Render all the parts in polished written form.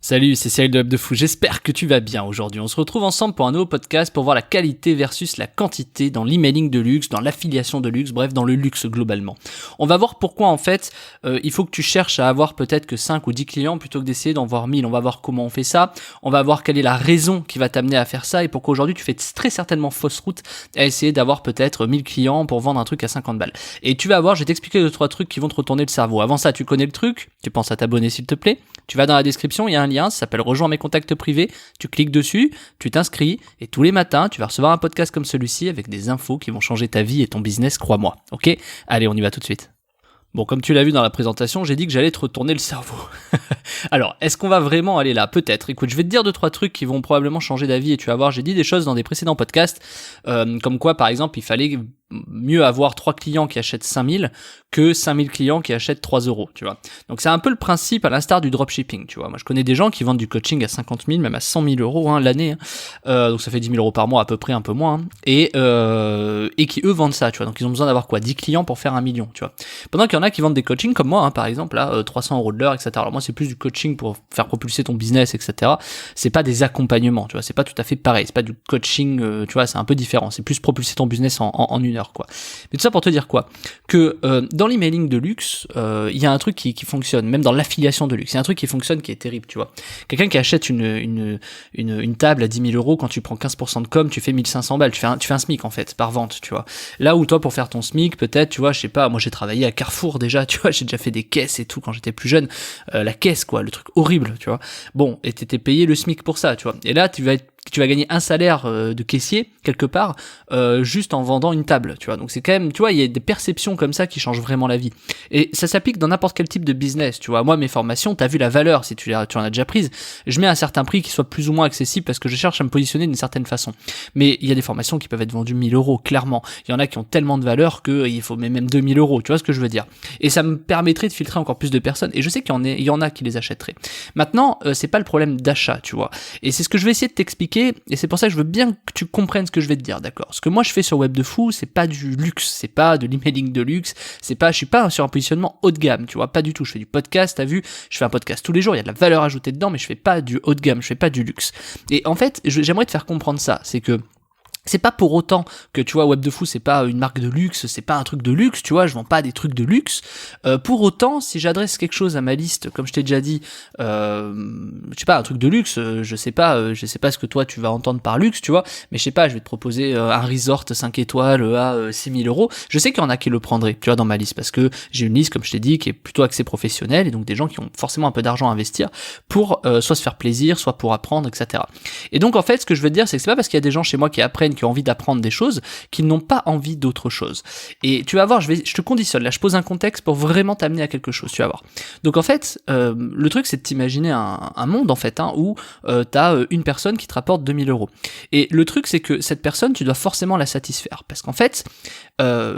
Salut, c'est Cyril de Web de Fou, j'espère que tu vas bien aujourd'hui. On se retrouve ensemble pour un nouveau podcast pour voir la qualité versus la quantité dans l'emailing de luxe, dans l'affiliation de luxe, bref, dans le luxe globalement. On va voir pourquoi en fait, il faut que tu cherches à avoir peut-être que 5 ou 10 clients plutôt que d'essayer d'en voir 1000. On va voir comment on fait ça, on va voir quelle est la raison qui va t'amener à faire ça et pourquoi aujourd'hui tu fais très certainement fausse route à essayer d'avoir peut-être 1000 clients pour vendre un truc à 50 balles. Et tu vas voir, je vais t'expliquer 2-3 trucs qui vont te retourner le cerveau. Avant ça, tu connais le truc, tu penses à t'abonner s'il te plaît, tu vas dans la description, il y a un lien, ça s'appelle Rejoins mes contacts privés, tu cliques dessus, tu t'inscris et tous les matins, tu vas recevoir un podcast comme celui-ci avec des infos qui vont changer ta vie et ton business, crois-moi. Ok ? Allez, on y va tout de suite. Bon, comme tu l'as vu dans la présentation, j'ai dit que j'allais te retourner le cerveau. Alors, est-ce qu'on va vraiment aller là ? Peut-être. Écoute, je vais te dire 2-3 trucs qui vont probablement changer d'avis et tu vas voir, j'ai dit des choses dans des précédents podcasts, comme quoi, par exemple, il fallait mieux avoir 3 clients qui achètent 5000 que 5000 clients qui achètent 3 €, tu vois. Donc c'est un peu le principe à l'instar du dropshipping, tu vois. Moi je connais des gens qui vendent du coaching à 50 000, même à 100 000 € l'année, donc ça fait 10 000 € par mois à peu près, un peu moins, et qui eux vendent ça, tu vois. Donc ils ont besoin d'avoir quoi, 10 clients pour faire 1 million, tu vois. Pendant qu'il y en a qui vendent des coachings comme moi, par exemple, là, 300 € de l'heure, etc. Alors moi c'est plus du coaching pour faire propulser ton business, etc. C'est pas des accompagnements, tu vois. C'est pas tout à fait pareil, c'est pas du coaching, tu vois, c'est un peu différent. C'est plus propulser ton business en 1 heure, quoi. Mais tout ça pour te dire quoi ? Que dans l'emailing de luxe, il y a un truc qui fonctionne, même dans l'affiliation de luxe, il y a un truc qui fonctionne qui est terrible, tu vois. Quelqu'un qui achète une table à 10 000 €, quand tu prends 15% de com, tu fais 1500 balles, tu fais un SMIC en fait, par vente, tu vois. Là où toi, pour faire ton SMIC, peut-être, tu vois, je sais pas, moi j'ai travaillé à Carrefour déjà, tu vois, j'ai déjà fait des caisses et tout quand j'étais plus jeune, la caisse quoi, le truc horrible, tu vois. Bon, et t'étais payé le SMIC pour ça, tu vois. Et là, tu vas gagner un salaire de caissier quelque part juste en vendant une table, tu vois. Donc c'est quand même, tu vois, il y a des perceptions comme ça qui changent vraiment la vie. Et ça s'applique dans n'importe quel type de business, tu vois. Moi, mes formations, t'as vu la valeur, si tu en as déjà prise, je mets un certain prix qui soit plus ou moins accessible parce que je cherche à me positionner d'une certaine façon. Mais il y a des formations qui peuvent être vendues 1000 €, clairement. Il y en a qui ont tellement de valeur qu'il faut même 2000 €, tu vois ce que je veux dire. Et ça me permettrait de filtrer encore plus de personnes. Et je sais qu'il y en a qui les achèteraient. Maintenant, c'est pas le problème d'achat, tu vois. Et c'est ce que je vais essayer de t'expliquer. Et c'est pour ça que je veux bien que tu comprennes ce que je vais te dire, d'accord ? Ce que moi je fais sur Web de Fou, c'est pas du luxe, c'est pas de l'emailing de luxe, je suis pas sur un positionnement haut de gamme, tu vois, pas du tout. Je fais du podcast, t'as vu, je fais un podcast tous les jours, il y a de la valeur ajoutée dedans, mais je fais pas du haut de gamme, je fais pas du luxe. Et en fait, j'aimerais te faire comprendre ça, c'est que c'est pas pour autant que, tu vois, Web de Fou, c'est pas une marque de luxe, c'est pas un truc de luxe, tu vois, je vends pas des trucs de luxe. Pour autant, si j'adresse quelque chose à ma liste, comme je t'ai déjà dit, je sais pas, un truc de luxe, je sais pas ce que toi tu vas entendre par luxe, tu vois, mais je sais pas, je vais te proposer un resort 5 étoiles à 6 000 €. Je sais qu'il y en a qui le prendraient, tu vois, dans ma liste, parce que j'ai une liste, comme je t'ai dit, qui est plutôt axée professionnelle, et donc des gens qui ont forcément un peu d'argent à investir pour soit se faire plaisir, soit pour apprendre, etc. Et donc, en fait, ce que je veux te dire, c'est que c'est pas parce qu'il y a des gens chez moi qui apprennent, qui ont envie d'apprendre des choses, qu'ils n'ont pas envie d'autre chose. Et tu vas voir, je te conditionne, là je pose un contexte pour vraiment t'amener à quelque chose, tu vas voir. Donc en fait, le truc c'est de t'imaginer un monde en fait, où t'as une personne qui te rapporte 2000 €. Et le truc c'est que cette personne, tu dois forcément la satisfaire, parce qu'en fait,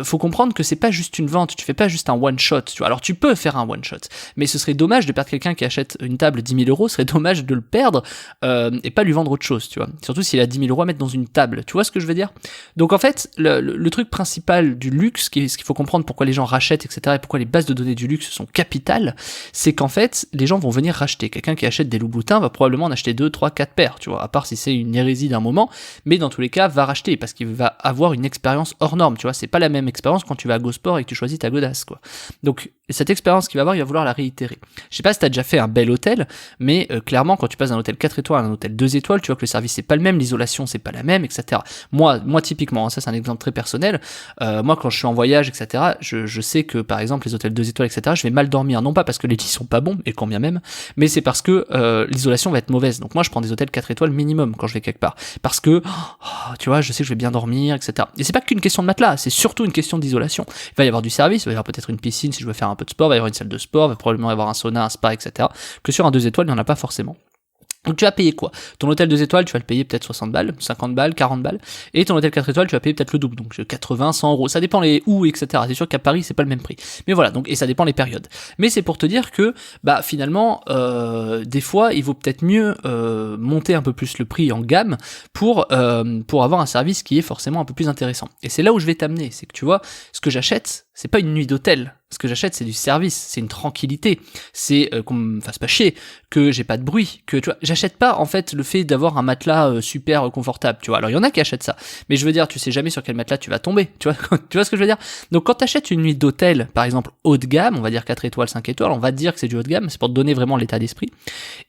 faut comprendre que c'est pas juste une vente, tu fais pas juste un one shot, tu vois. Alors tu peux faire un one shot, mais ce serait dommage de perdre quelqu'un qui achète une table 10 000 €, ce serait dommage de le perdre et pas lui vendre autre chose, tu vois. Surtout s'il a 10 000 € à mettre dans une table, tu vois ce que je veux dire ? Donc en fait, le truc principal du luxe, ce qu'il faut comprendre pourquoi les gens rachètent, etc., et pourquoi les bases de données du luxe sont capitales, c'est qu'en fait, les gens vont venir racheter. Quelqu'un qui achète des Louboutins va probablement en acheter 2, 3, 4 paires, tu vois, à part si c'est une hérésie d'un moment, mais dans tous les cas, va racheter, parce qu'il va avoir une expérience hors norme, tu vois, c'est pas la même expérience quand tu vas à GoSport et que tu choisis ta godasse, quoi. Donc, cette expérience qu'il va avoir, il va vouloir la réitérer. Je sais pas si t'as déjà fait un bel hôtel, mais clairement, quand tu passes d'un hôtel 4 étoiles à un hôtel 2 étoiles, tu vois que le service c'est pas le même, l'isolation c'est pas la même, etc. Moi typiquement, ça c'est un exemple très personnel, moi quand je suis en voyage, etc., je sais que par exemple les hôtels 2 étoiles, etc., je vais mal dormir, non pas parce que les lits sont pas bons, et quand bien même, mais c'est parce que l'isolation va être mauvaise. Donc moi je prends des hôtels 4 étoiles minimum quand je vais quelque part, parce que, tu vois, je sais que je vais bien dormir, etc. Et c'est pas qu'une question de matelas, c'est surtout une question d'isolation. Il va y avoir du service, il va y avoir peut-être une piscine si je veux faire un peu de sport, il va y avoir une salle de sport, il va probablement y avoir un sauna, un spa, etc., que sur un 2 étoiles, il n'y en a pas forcément. Donc tu vas payer quoi ? Ton hôtel 2 étoiles, tu vas le payer peut-être 60 balles, 50 balles, 40 balles, et ton hôtel 4 étoiles, tu vas payer peut-être le double, donc 80, 100 €, ça dépend les où, etc. C'est sûr qu'à Paris, c'est pas le même prix. Mais voilà, donc, et ça dépend les périodes. Mais c'est pour te dire que, finalement, des fois, il vaut peut-être mieux monter un peu plus le prix en gamme pour avoir un service qui est forcément un peu plus intéressant. Et c'est là où je vais t'amener, c'est que tu vois, ce que j'achète, c'est pas une nuit d'hôtel, Ce que j'achète, c'est du service, c'est une tranquillité, c'est qu'on me fasse pas chier, que j'ai pas de bruit, que tu vois, j'achète pas en fait le fait d'avoir un matelas super confortable, tu vois. Alors il y en a qui achètent ça, mais je veux dire, tu sais jamais sur quel matelas tu vas tomber, tu vois, tu vois ce que je veux dire. Donc quand t'achètes une nuit d'hôtel, par exemple haut de gamme, on va dire 4 étoiles, 5 étoiles, on va dire que c'est du haut de gamme, c'est pour te donner vraiment l'état d'esprit.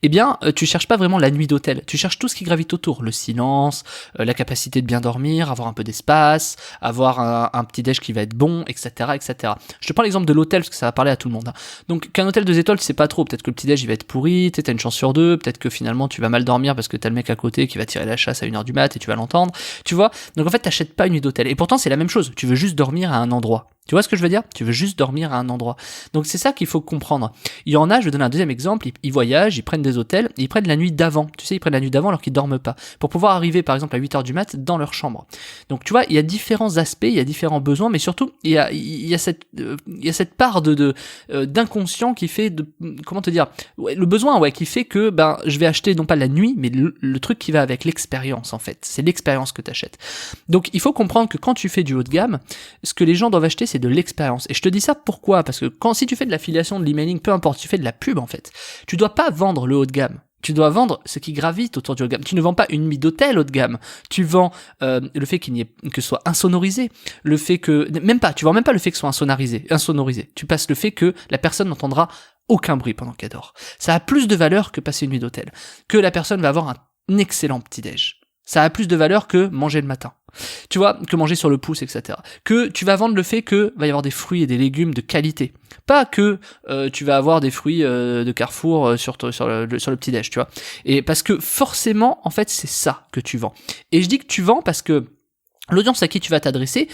Eh bien, tu cherches pas vraiment la nuit d'hôtel, tu cherches tout ce qui gravite autour, le silence, la capacité de bien dormir, avoir un peu d'espace, avoir un petit déj qui va être bon, etc., etc. Je te prends l'exemple de l'hôtel parce que ça va parler à tout le monde. Donc qu'un hôtel 2 étoiles, tu sais pas trop, peut-être que le petit déj il va être pourri, t'as une chance sur deux, peut-être que finalement tu vas mal dormir parce que t'as le mec à côté qui va tirer la chasse à 1h du mat et tu vas l'entendre, tu vois. Donc en fait t'achètes pas une nuit d'hôtel, et pourtant c'est la même chose, tu veux juste dormir à un endroit. Tu vois ce que je veux dire? Tu veux juste dormir à un endroit. Donc c'est ça qu'il faut comprendre. Il y en a, je vais donner un deuxième exemple, ils voyagent, ils prennent des hôtels, ils prennent la nuit d'avant. Tu sais, ils prennent la nuit d'avant alors qu'ils dorment pas, pour pouvoir arriver par exemple à 8h du mat dans leur chambre. Donc tu vois, il y a différents aspects, il y a différents besoins, mais surtout il y a cette part d'inconscient qui fait comment te dire, le besoin qui fait que je vais acheter non pas la nuit, mais le truc qui va avec l'expérience en fait. C'est l'expérience que tu achètes. Donc il faut comprendre que quand tu fais du haut de gamme, ce que les gens doivent acheter, c'est de l'expérience. Et je te dis ça pourquoi? Parce que si tu fais de l'affiliation, de l'emailing, peu importe, tu fais de la pub en fait, tu dois pas vendre le haut de gamme. Tu dois vendre ce qui gravite autour du haut de gamme. Tu ne vends pas une nuit d'hôtel haut de gamme. Tu vends le fait que ce soit insonorisé, le fait que tu vends même pas le fait que ce soit insonorisé. Tu passes le fait que la personne n'entendra aucun bruit pendant qu'elle dort. Ça a plus de valeur que passer une nuit d'hôtel. Que la personne va avoir un excellent petit-déj. Ça a plus de valeur que manger le matin. Tu vois, que manger sur le pouce, etc. Que tu vas vendre le fait que va y avoir des fruits et des légumes de qualité. Pas que tu vas avoir des fruits de Carrefour sur le petit-déj, tu vois. Et parce que forcément, en fait, c'est ça que tu vends. Et je dis que tu vends parce que l'audience à qui tu vas t'adresser,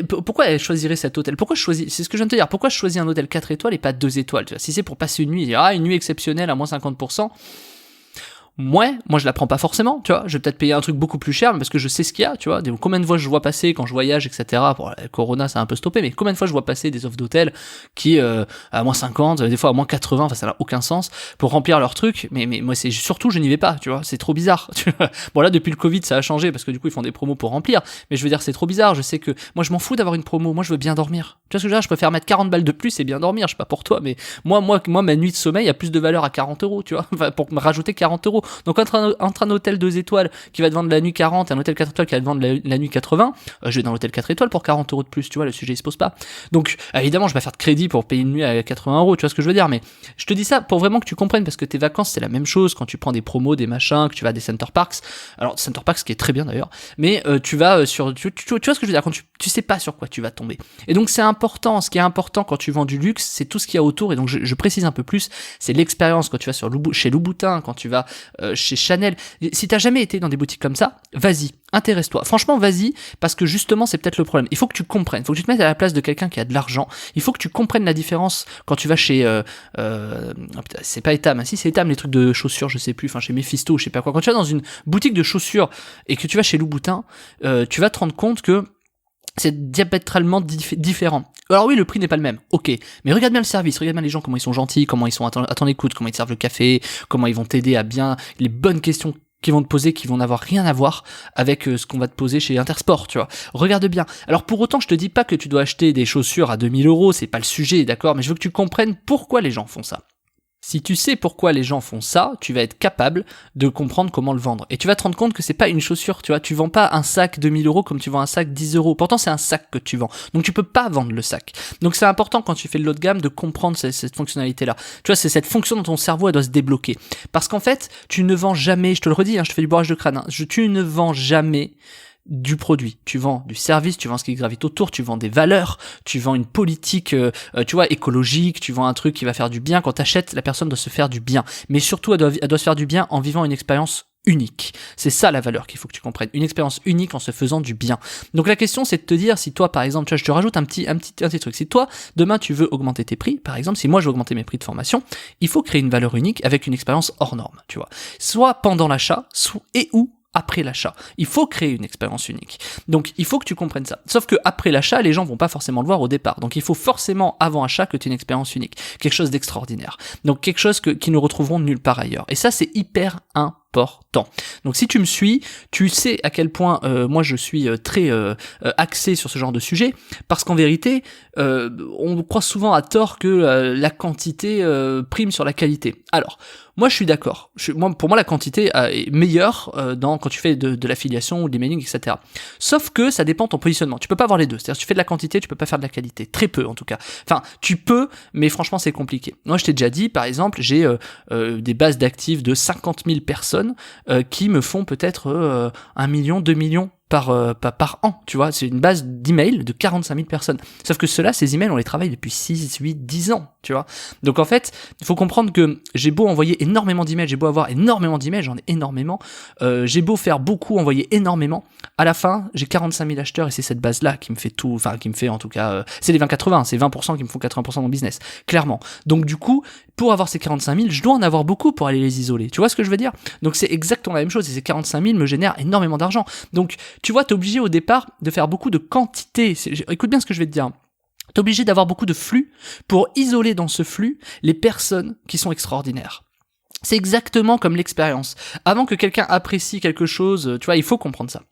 pourquoi elle choisirait cet hôtel? C'est ce que je viens de te dire, pourquoi je choisis un hôtel 4 étoiles et pas 2 étoiles, tu vois? Si c'est pour passer une nuit, une nuit exceptionnelle à moins 50%, moi je la prends pas forcément, tu vois, je vais peut-être payer un truc beaucoup plus cher, mais parce que je sais ce qu'il y a, tu vois, combien de fois je vois passer quand je voyage, etc. Bon, la Corona ça a un peu stoppé, mais combien de fois je vois passer des offres d'hôtel qui à moins 50, des fois à moins 80, enfin ça n'a aucun sens, pour remplir leur truc, mais moi c'est surtout je n'y vais pas, tu vois, c'est trop bizarre, tu vois. Bon là depuis le Covid ça a changé, parce que du coup ils font des promos pour remplir, mais je veux dire c'est trop bizarre, je sais que, moi je m'en fous d'avoir une promo, moi je veux bien dormir, tu vois ce que je veux dire, je préfère mettre 40 balles de plus et bien dormir, je sais pas pour toi, mais moi ma nuit de sommeil a plus de valeur à 40€, tu vois, enfin, pour me rajouter 40€, donc entre un hôtel 2 étoiles qui va te vendre la nuit 40 et un hôtel 4 étoiles qui va te vendre la nuit 80, je vais dans l'hôtel 4 étoiles pour 40€ de plus, tu vois, le sujet il se pose pas. Donc évidemment je vais faire de crédit pour payer une nuit à 80€, tu vois ce que je veux dire, mais je te dis ça pour vraiment que tu comprennes, parce que tes vacances c'est la même chose quand tu prends des promos, des machins, que tu vas à des center parks, alors center parks ce qui est très bien d'ailleurs, mais tu vas tu vois ce que je veux dire, quand tu sais pas sur quoi tu vas tomber. Et donc c'est important, ce qui est important quand tu vends du luxe, c'est tout ce qu'il y a autour, et donc je précise un peu plus, c'est l'expérience quand tu vas chez Louboutin, quand tu vas chez Chanel. Si t'as jamais été dans des boutiques comme ça, vas-y, intéresse-toi. Franchement, vas-y, parce que justement, c'est peut-être le problème. Il faut que tu comprennes, il faut que tu te mettes à la place de quelqu'un qui a de l'argent. Il faut que tu comprennes la différence quand tu vas chez... c'est pas Etam, si c'est Etam, les trucs de chaussures, je sais plus, enfin chez Mephisto, je sais pas quoi. Quand tu vas dans une boutique de chaussures et que tu vas chez Louboutin, tu vas te rendre compte que c'est diamétralement différent. Alors oui, le prix n'est pas le même, ok, mais regarde bien le service, regarde bien les gens, comment ils sont gentils, comment ils sont à ton écoute, comment ils te servent le café, comment ils vont t'aider à bien, les bonnes questions qu'ils vont te poser, qui vont n'avoir rien à voir avec ce qu'on va te poser chez Intersport, tu vois. Regarde bien. Alors pour autant, je te dis pas que tu dois acheter des chaussures à 2000€, c'est pas le sujet, d'accord, mais je veux que tu comprennes pourquoi les gens font ça. Si tu sais pourquoi les gens font ça, tu vas être capable de comprendre comment le vendre. Et tu vas te rendre compte que c'est pas une chaussure, tu vois. Tu vends pas un sac 2000€ comme tu vends un sac 10€. Pourtant, c'est un sac que tu vends. Donc, tu peux pas vendre le sac. Donc, c'est important quand tu fais de l'haut de gamme de comprendre cette fonctionnalité-là. Tu vois, c'est cette fonction dans ton cerveau, elle doit se débloquer. Parce qu'en fait, tu ne vends jamais, je te le redis, je te fais du bourrage de crâne, tu ne vends jamais du produit, tu vends du service, tu vends ce qui gravite autour, tu vends des valeurs, tu vends une politique, tu vois, écologique, tu vends un truc qui va faire du bien. Quand t'achètes, la personne doit se faire du bien, mais surtout elle doit se faire du bien en vivant une expérience unique. C'est ça la valeur qu'il faut que tu comprennes, une expérience unique en se faisant du bien. Donc la question c'est de te dire, si toi par exemple, tu vois, je te rajoute un petit truc, si toi demain tu veux augmenter tes prix, par exemple, si moi je veux augmenter mes prix de formation, il faut créer une valeur unique avec une expérience hors norme, tu vois, soit pendant l'achat, ou après l'achat. Il faut créer une expérience unique. Donc, il faut que tu comprennes ça. Sauf que après l'achat, les gens vont pas forcément le voir au départ. Donc, il faut forcément, avant achat, que tu aies une expérience unique. Quelque chose d'extraordinaire. Donc, quelque chose qu'ils ne retrouveront nulle part ailleurs. Et ça, c'est hyper important. important. Donc si tu me suis, tu sais à quel point moi je suis très axé sur ce genre de sujet, parce qu'en vérité, on croit souvent à tort que la quantité prime sur la qualité. Alors, moi je suis d'accord. Pour moi la quantité est meilleure quand tu fais de l'affiliation ou de l'emailing, etc. Sauf que ça dépend de ton positionnement. Tu peux pas avoir les deux. C'est-à-dire si tu fais de la quantité, tu peux pas faire de la qualité. Très peu en tout cas. Enfin, tu peux, mais franchement c'est compliqué. Moi je t'ai déjà dit, par exemple, j'ai des bases d'actifs de 50 000 personnes qui me font peut-être 1 million, 2 millions par an, tu vois, c'est une base d'emails de 45 000 personnes. Sauf que ceux-là, ces emails, on les travaille depuis 6, 8, 10 ans, tu vois. Donc en fait, il faut comprendre que j'ai beau envoyer énormément d'emails, j'ai beau avoir énormément d'emails, j'en ai énormément, j'ai beau faire beaucoup, envoyer énormément, à la fin, j'ai 45 000 acheteurs et c'est cette base-là qui me fait tout, enfin qui me fait en tout cas, c'est les 20-80, c'est 20% qui me font 80% de mon business, clairement. Donc du coup, pour avoir ces 45 000, je dois en avoir beaucoup pour aller les isoler. Tu vois ce que je veux dire? Donc c'est exactement la même chose et ces 45 000 me génèrent énormément d'argent. Donc tu vois, t'es obligé au départ de faire beaucoup de quantité. Écoute bien ce que je vais te dire. T'es obligé d'avoir beaucoup de flux pour isoler dans ce flux les personnes qui sont extraordinaires. C'est exactement comme l'expérience. Avant que quelqu'un apprécie quelque chose, tu vois, il faut comprendre ça.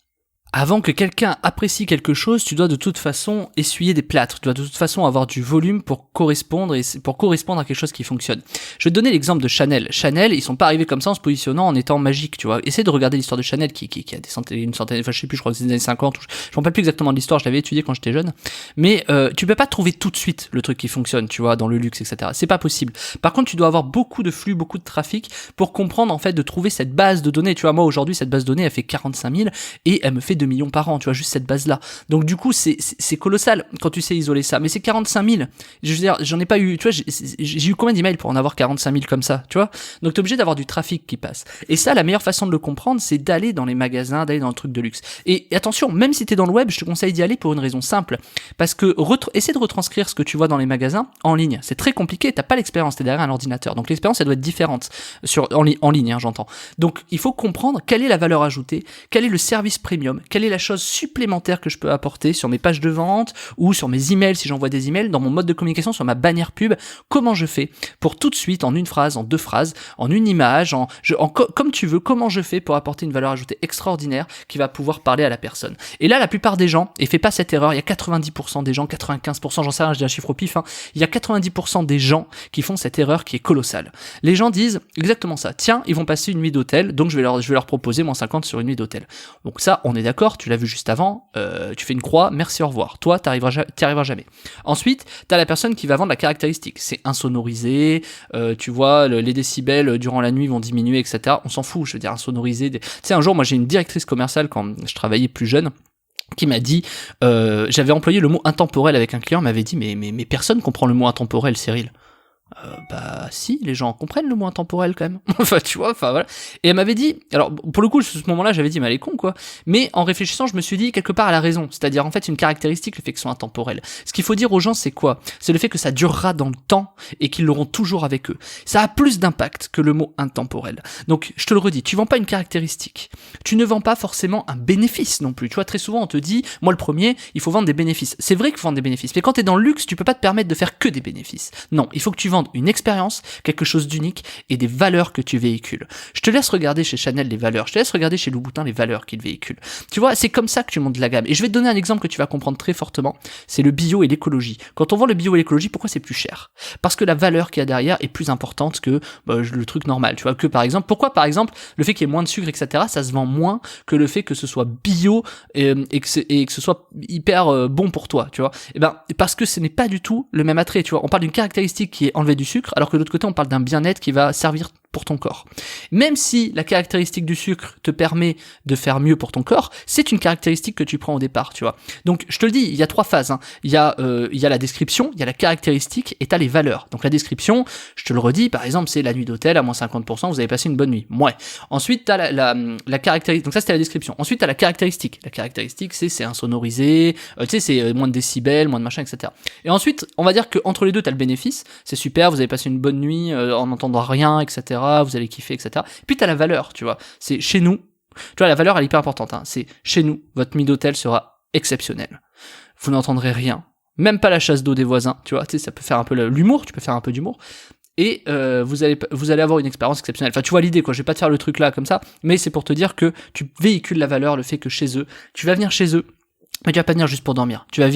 Avant que quelqu'un apprécie quelque chose, tu dois de toute façon essuyer des plâtres, tu dois de toute façon avoir du volume pour correspondre à quelque chose qui fonctionne. Je vais te donner l'exemple de Chanel. Chanel, ils sont pas arrivés comme ça en se positionnant en étant magique, tu vois. Essaye de regarder l'histoire de Chanel qui a une centaine, enfin je sais plus, je crois que c'est des années 50, je me rappelle plus exactement de l'histoire, je l'avais étudié quand j'étais jeune. Mais tu peux pas trouver tout de suite le truc qui fonctionne, tu vois, dans le luxe, etc. C'est pas possible. Par contre, tu dois avoir beaucoup de flux, beaucoup de trafic pour comprendre en fait de trouver cette base de données. Tu vois, moi aujourd'hui cette base de données elle fait 45 000 et elle me fait 2 millions par an, tu vois, juste cette base-là. Donc du coup, c'est colossal quand tu sais isoler ça. Mais c'est 45 000. Je veux dire, j'en ai pas eu, tu vois, j'ai eu combien d'emails pour en avoir 45 000 comme ça, tu vois? Donc t'es obligé d'avoir du trafic qui passe. Et ça, la meilleure façon de le comprendre, c'est d'aller dans les magasins, d'aller dans le truc de luxe. Et attention, même si t'es dans le web, je te conseille d'y aller pour une raison simple. Parce que essaie de retranscrire ce que tu vois dans les magasins en ligne. C'est très compliqué, t'as pas l'expérience, t'es derrière un ordinateur. Donc l'expérience, elle doit être différente en ligne, hein, j'entends. Donc il faut comprendre quelle est la valeur ajoutée, quel est le service premium, quelle est la chose supplémentaire que je peux apporter sur mes pages de vente ou sur mes emails si j'envoie des emails, dans mon mode de communication, sur ma bannière pub. Comment je fais pour tout de suite, en une phrase, en 2 phrases, en une image, comme tu veux, comment je fais pour apporter une valeur ajoutée extraordinaire qui va pouvoir parler à la personne. Et là, la plupart des gens, et fais pas cette erreur, il y a 90% des gens, 95%, j'en sais rien, je dis un chiffre au pif, hein, il y a 90% des gens qui font cette erreur qui est colossale. Les gens disent exactement ça. Tiens, ils vont passer une nuit d'hôtel, donc je vais leur proposer moins 50 sur une nuit d'hôtel. Donc ça, on est d'accord, tu l'as vu juste avant, tu fais une croix, merci, au revoir. Toi, t'y arriveras jamais. Ensuite, t'as la personne qui va vendre la caractéristique. C'est insonorisé, tu vois, les décibels durant la nuit vont diminuer, etc. On s'en fout, je veux dire, insonorisé. Tu sais, un jour, moi, j'ai une directrice commerciale quand je travaillais plus jeune, qui m'a dit, j'avais employé le mot intemporel avec un client, m'avait dit, mais personne comprend le mot intemporel, Cyril. Bah si, les gens comprennent le mot intemporel quand même. Enfin tu vois, enfin voilà. Et elle m'avait dit, alors pour le coup, à ce moment-là, j'avais dit mais elle est con quoi. Mais en réfléchissant, je me suis dit quelque part elle a raison. C'est-à-dire en fait une caractéristique le fait que ce soit intemporel. Ce qu'il faut dire aux gens c'est quoi? C'est le fait que ça durera dans le temps et qu'ils l'auront toujours avec eux. Ça a plus d'impact que le mot intemporel. Donc je te le redis, tu vends pas une caractéristique. Tu ne vends pas forcément un bénéfice non plus. Tu vois, très souvent on te dit, moi le premier, il faut vendre des bénéfices. C'est vrai qu'il faut vendre des bénéfices. Mais quand t'es dans le luxe, tu peux pas te permettre de faire que des bénéfices. Non, il faut que tu vendes une expérience, quelque chose d'unique et des valeurs que tu véhicules. Je te laisse regarder chez Chanel les valeurs, je te laisse regarder chez Louboutin les valeurs qu'ils véhiculent. Tu vois, c'est comme ça que tu montes la gamme. Et je vais te donner un exemple que tu vas comprendre très fortement, c'est le bio et l'écologie. Quand on vend le bio et l'écologie, pourquoi c'est plus cher? Parce que la valeur qu'il y a derrière est plus importante que le truc normal. Tu vois, que par exemple, pourquoi par exemple le fait qu'il y ait moins de sucre, etc., ça se vend moins que le fait que ce soit bio et que ce soit hyper bon pour toi, tu vois. Et ben parce que ce n'est pas du tout le même attrait, tu vois. On parle d'une caractéristique qui est enlever du sucre, alors que de l'autre côté on parle d'un bien-être qui va servir pour ton corps. Même si la caractéristique du sucre te permet de faire mieux pour ton corps, c'est une caractéristique que tu prends au départ, tu vois. Donc je te le dis, il y a 3 phases, hein. Il y a la description, il y a la caractéristique et t'as les valeurs. Donc la description, je te le redis, par exemple c'est la nuit d'hôtel à moins 50%, vous avez passé une bonne nuit. Ouais. Ensuite t'as la caractéristique, donc ça c'était la description. Ensuite t'as la caractéristique. La caractéristique c'est insonorisé, tu sais c'est moins de décibels, moins de machin, etc. Et ensuite on va dire que entre les deux t'as le bénéfice, c'est super, vous avez passé une bonne nuit en n'entendant rien, etc. Vous allez kiffer, etc. Puis t'as la valeur, tu vois. C'est chez nous. Tu vois, la valeur, elle est hyper importante, hein. C'est chez nous, votre nuit d'hôtel sera exceptionnelle. Vous n'entendrez rien. Même pas la chasse d'eau des voisins, tu vois. Tu sais, ça peut faire un peu l'humour, tu peux faire un peu d'humour. et vous allez avoir une expérience exceptionnelle. Enfin, tu vois l'idée, quoi. Je vais pas te faire le truc là comme ça, mais c'est pour te dire que tu véhicules la valeur, le fait que chez eux, tu vas venir chez eux. Mais tu vas pas venir juste pour dormir. Tu vas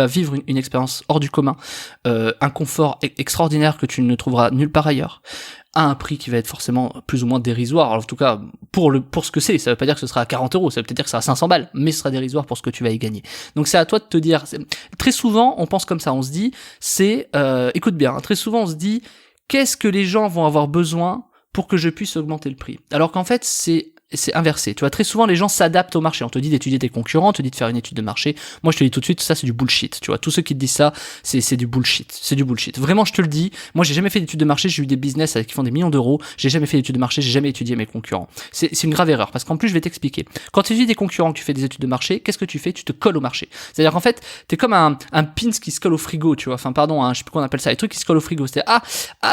vivre une expérience hors du commun, un confort extraordinaire que tu ne trouveras nulle part ailleurs, à un prix qui va être forcément plus ou moins dérisoire. Alors, en tout cas, pour ce que c'est, ça veut pas dire que ce sera à 40 euros, ça veut peut-être dire que ce sera à 500 balles, mais ce sera dérisoire pour ce que tu vas y gagner. Donc c'est à toi de te dire, très souvent, on pense comme ça, on se dit, écoute bien, très souvent on se dit, qu'est-ce que les gens vont avoir besoin pour que je puisse augmenter le prix? Alors qu'en fait, c'est inversé. Tu vois, très souvent, les gens s'adaptent au marché. On te dit d'étudier tes concurrents, on te dit de faire une étude de marché. Moi, je te dis tout de suite, ça, c'est du bullshit. Tu vois, tous ceux qui te disent ça, c'est du bullshit. C'est du bullshit. Vraiment, je te le dis. Moi, j'ai jamais fait d'études de marché. J'ai eu des business qui font des millions d'euros. J'ai jamais fait d'études de marché. J'ai jamais étudié mes concurrents. C'est une grave erreur. Parce qu'en plus, je vais t'expliquer. Quand tu étudies des concurrents, que tu fais des études de marché, qu'est-ce que tu fais? Tu te colles au marché. C'est-à-dire qu'en fait, t'es comme un pins qui se colle au frigo, tu vois. Enfin, pardon, je sais plus comment on appelle ça. Les trucs qui se collent au frigo. C'est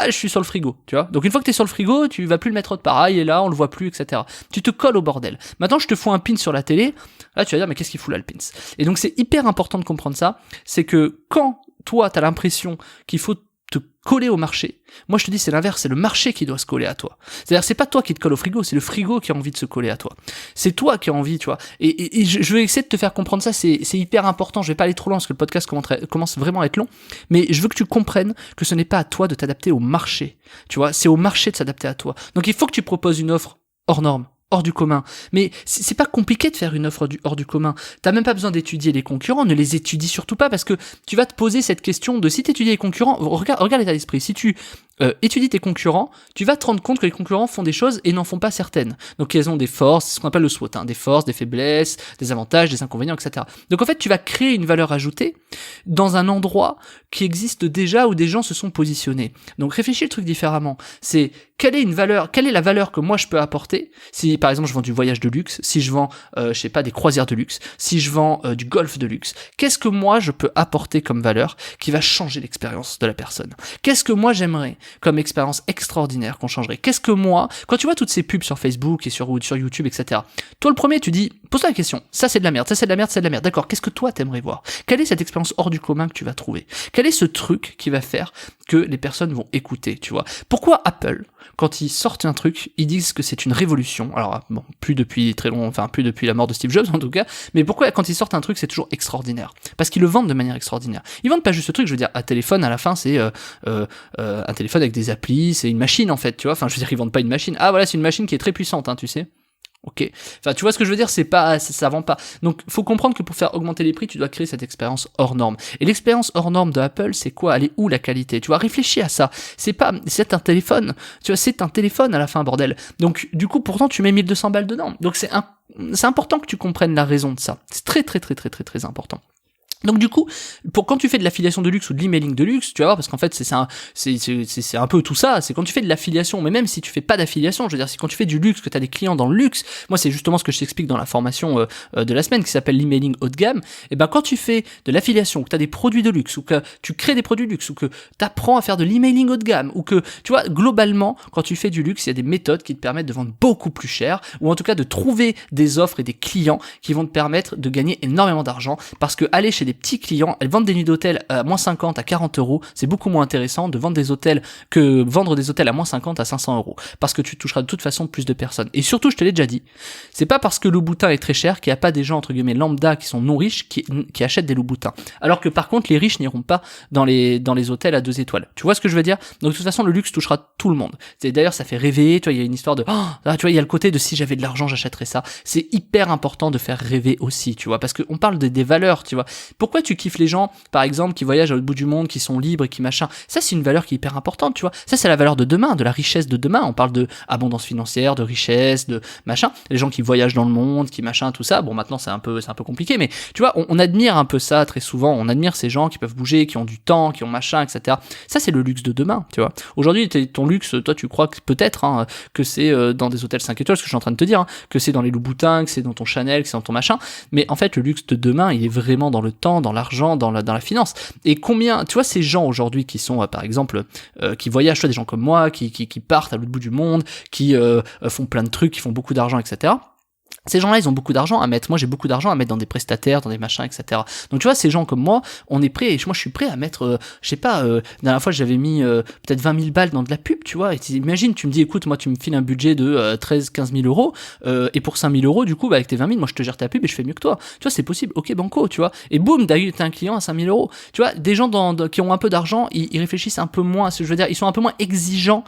je suis sur le frigo, tu vois. Donc, une fois que t'es sur le frigo, tu vas plus le mettre autre part. Il est là, on le voit plus, etc. Tu te colles au bordel. Maintenant, je te fous un pin sur la télé. Là, tu vas dire, mais qu'est-ce qu'il fout là, le pin? Et donc, c'est hyper important de comprendre ça. C'est que quand toi, t'as l'impression qu'il faut te coller au marché, moi, je te dis, c'est l'inverse. C'est le marché qui doit se coller à toi. C'est-à-dire, c'est pas toi qui te colle au frigo, c'est le frigo qui a envie de se coller à toi. C'est toi qui as envie, tu vois. Et je vais essayer de te faire comprendre ça. C'est hyper important. Je vais pas aller trop loin parce que le podcast commence vraiment à être long. Mais je veux que tu comprennes que ce n'est pas à toi de t'adapter au marché. Tu vois, c'est au marché de s'adapter à toi. Donc, il faut que tu proposes une offre hors norme, hors du commun. Mais c'est pas compliqué de faire une offre hors du commun. T'as même pas besoin d'étudier les concurrents, ne les étudie surtout pas, parce que tu vas te poser cette question de si t'étudies les concurrents, regarde l'état d'esprit, si tu étudies tes concurrents, tu vas te rendre compte que les concurrents font des choses et n'en font pas certaines. Donc elles ont des forces, c'est ce qu'on appelle le SWOT, des forces, des faiblesses, des avantages, des inconvénients, etc. Donc en fait, tu vas créer une valeur ajoutée dans un endroit qui existe déjà où des gens se sont positionnés. Donc réfléchis le truc différemment. C'est quelle est la valeur que moi je peux apporter si par exemple je vends du voyage de luxe, si je vends je sais pas des croisières de luxe, si je vends du golf de luxe. Qu'est-ce que moi je peux apporter comme valeur qui va changer l'expérience de la personne? Qu'est-ce que moi j'aimerais comme expérience extraordinaire qu'on changerait? Qu'est-ce que moi, quand tu vois toutes ces pubs sur Facebook et sur YouTube, etc. Toi le premier tu dis, pose-toi la question, ça c'est de la merde, ça c'est de la merde, c'est de la merde. D'accord, qu'est-ce que toi t'aimerais voir? Quelle est cette expérience hors du commun que tu vas trouver? Quel est ce truc qui va faire que les personnes vont écouter, tu vois? Pourquoi Apple, quand ils sortent un truc, ils disent que c'est une révolution? Alors bon, plus depuis la mort de Steve Jobs en tout cas, mais pourquoi quand ils sortent un truc c'est toujours extraordinaire? Parce qu'ils le vendent de manière extraordinaire. Ils vendent pas juste ce truc, je veux dire, un téléphone à la fin c'est un téléphone avec des applis, c'est une machine en fait, tu vois, enfin je veux dire ils vendent pas une machine, voilà c'est une machine qui est très puissante, tu sais. Ok. Enfin, tu vois ce que je veux dire, ça vend pas. Donc, faut comprendre que pour faire augmenter les prix, tu dois créer cette expérience hors norme. Et l'expérience hors norme de Apple, c'est quoi? Elle est où la qualité? Tu vois, réfléchis à ça. C'est un téléphone. Tu vois, c'est un téléphone à la fin, bordel. Donc, du coup, pourtant, tu mets 1200 balles dedans. Donc, c'est important que tu comprennes la raison de ça. C'est très, très, très, très, très, très important. Donc du coup, quand tu fais de l'affiliation de luxe ou de l'emailing de luxe, tu vas voir, parce qu'en fait c'est un peu tout ça, c'est quand tu fais de l'affiliation, mais même si tu fais pas d'affiliation, je veux dire, c'est quand tu fais du luxe, que tu as des clients dans le luxe, moi c'est justement ce que je t'explique dans la formation de la semaine qui s'appelle l'emailing haut de gamme, et ben quand tu fais de l'affiliation, que tu as des produits de luxe, ou que tu crées des produits de luxe, ou que tu apprends à faire de l'emailing haut de gamme, ou que, tu vois, globalement, quand tu fais du luxe, il y a des méthodes qui te permettent de vendre beaucoup plus cher, ou en tout cas de trouver des offres et des clients qui vont te permettre de gagner énormément d'argent, parce que aller chez des petits clients, elles vendent des nuits d'hôtel à moins 50 à 40 euros, c'est beaucoup moins intéressant de vendre des hôtels que vendre des hôtels à moins 50 à 500 euros, parce que tu toucheras de toute façon plus de personnes. Et surtout, je te l'ai déjà dit, c'est pas parce que Louboutin est très cher qu'il n'y a pas des gens entre guillemets lambda qui sont non riches qui achètent des Louboutins. Alors que par contre, les riches n'iront pas dans les hôtels à 2 étoiles. Tu vois ce que je veux dire? Donc de toute façon, le luxe touchera tout le monde. D'ailleurs, ça fait rêver, tu vois, il y a une histoire de tu vois, il y a le côté de si j'avais de l'argent, j'achèterais ça. C'est hyper important de faire rêver aussi, tu vois, parce qu'on parle des valeurs, tu vois. Pourquoi tu kiffes les gens, par exemple, qui voyagent à l'autre bout du monde, qui sont libres et qui machin? Ça, c'est une valeur qui est hyper importante, tu vois. Ça, c'est la valeur de demain, de la richesse de demain. On parle de abondance financière, de richesse, de machin. Les gens qui voyagent dans le monde, qui machin, tout ça. Bon, maintenant, c'est un peu compliqué, mais tu vois, on admire un peu ça très souvent. On admire ces gens qui peuvent bouger, qui ont du temps, qui ont machin, etc. Ça, c'est le luxe de demain, tu vois. Aujourd'hui, ton luxe, toi, tu crois que peut-être, que c'est dans des hôtels 5 étoiles, ce que je suis en train de te dire, que c'est dans les Louboutins, que c'est dans ton Chanel, que c'est dans ton machin. Mais en fait, le luxe de demain, il est vraiment dans le temps, dans l'argent, dans la finance. Et combien, tu vois, ces gens aujourd'hui qui sont, par exemple, qui voyagent, tu vois, des gens comme moi, qui partent à l'autre bout du monde, qui font plein de trucs, qui font beaucoup d'argent, etc. Ces gens-là, ils ont beaucoup d'argent à mettre. Moi, j'ai beaucoup d'argent à mettre dans des prestataires, dans des machins, etc. Donc, tu vois, ces gens comme moi, on est prêt. Moi, je suis prêt à mettre, je sais pas, la dernière fois, j'avais mis peut-être 20 000 balles dans de la pub, tu vois. Et imagine, tu me dis, écoute, moi, tu me files un budget de 13-15 000 euros, et pour 5 000 euros, du coup, bah, avec tes 20 000, moi, je te gère ta pub et je fais mieux que toi. Tu vois, c'est possible. Ok, banco, tu vois. Et boum, d'ailleurs, t'as un client à 5 000 euros. Tu vois, des gens qui ont un peu d'argent, ils réfléchissent un peu moins à ce que je veux dire. Ils sont un peu moins exigeants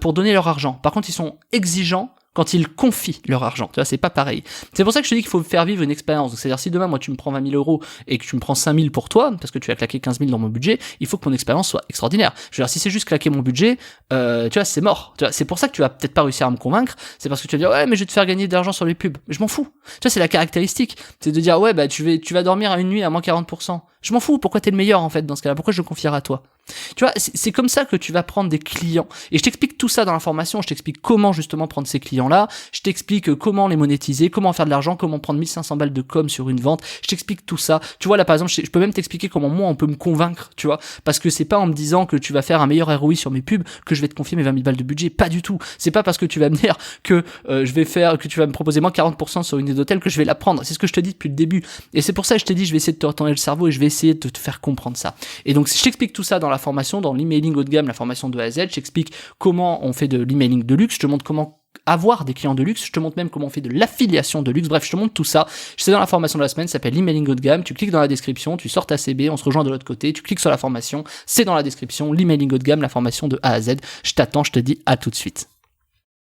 pour donner leur argent. Par contre, ils sont exigeants quand ils confient leur argent. Tu vois, c'est pas pareil. C'est pour ça que je te dis qu'il faut faire vivre une expérience. Donc, c'est-à-dire, si demain, moi, tu me prends 20 000 euros et que tu me prends 5 000 pour toi, parce que tu as claqué 15 000 dans mon budget, il faut que mon expérience soit extraordinaire. Je veux dire, si c'est juste claquer mon budget, tu vois, c'est mort. Tu vois, c'est pour ça que tu vas peut-être pas réussir à me convaincre. C'est parce que tu vas dire, ouais, mais je vais te faire gagner de l'argent sur les pubs. Mais je m'en fous. Tu vois, c'est la caractéristique. C'est de dire, ouais, bah, tu vas dormir à une nuit à moins 40%. Je m'en fous. Pourquoi t'es le meilleur, en fait, dans ce cas-là? Pourquoi je le confierai à toi? Tu vois, c'est comme ça que tu vas prendre des clients. Et je t'explique tout ça dans la formation. Je t'explique comment justement prendre ces clients-là. Je t'explique comment les monétiser, comment faire de l'argent, comment prendre 1500 balles de com sur une vente. Je t'explique tout ça. Tu vois, là, par exemple, je peux même t'expliquer comment moi, on peut me convaincre, tu vois. Parce que c'est pas en me disant que tu vas faire un meilleur ROI sur mes pubs que je vais te confier mes 20 000 balles de budget. Pas du tout. C'est pas parce que tu vas me dire que que tu vas me proposer moins 40% sur une aide d'hôtel que je vais la prendre. C'est ce que je te dis depuis le début. Et c'est pour ça que je t'ai dit, je vais essayer de te retourner le cerveau et je vais essayer de te faire comprendre ça. Et donc, je t'explique tout ça dans la formation, dans l'emailing haut de gamme, la formation de A à Z. Je t'explique comment on fait de l'emailing de luxe. Je te montre comment avoir des clients de luxe, je te montre même comment on fait de l'affiliation de luxe, bref, je te montre tout ça. C'est dans la formation de la semaine, ça s'appelle l'emailing haut de gamme, tu cliques dans la description, tu sors ta CB, on se rejoint de l'autre côté, tu cliques sur la formation, c'est dans la description, l'emailing haut de gamme, la formation de A à Z. Je t'attends, je te dis à tout de suite.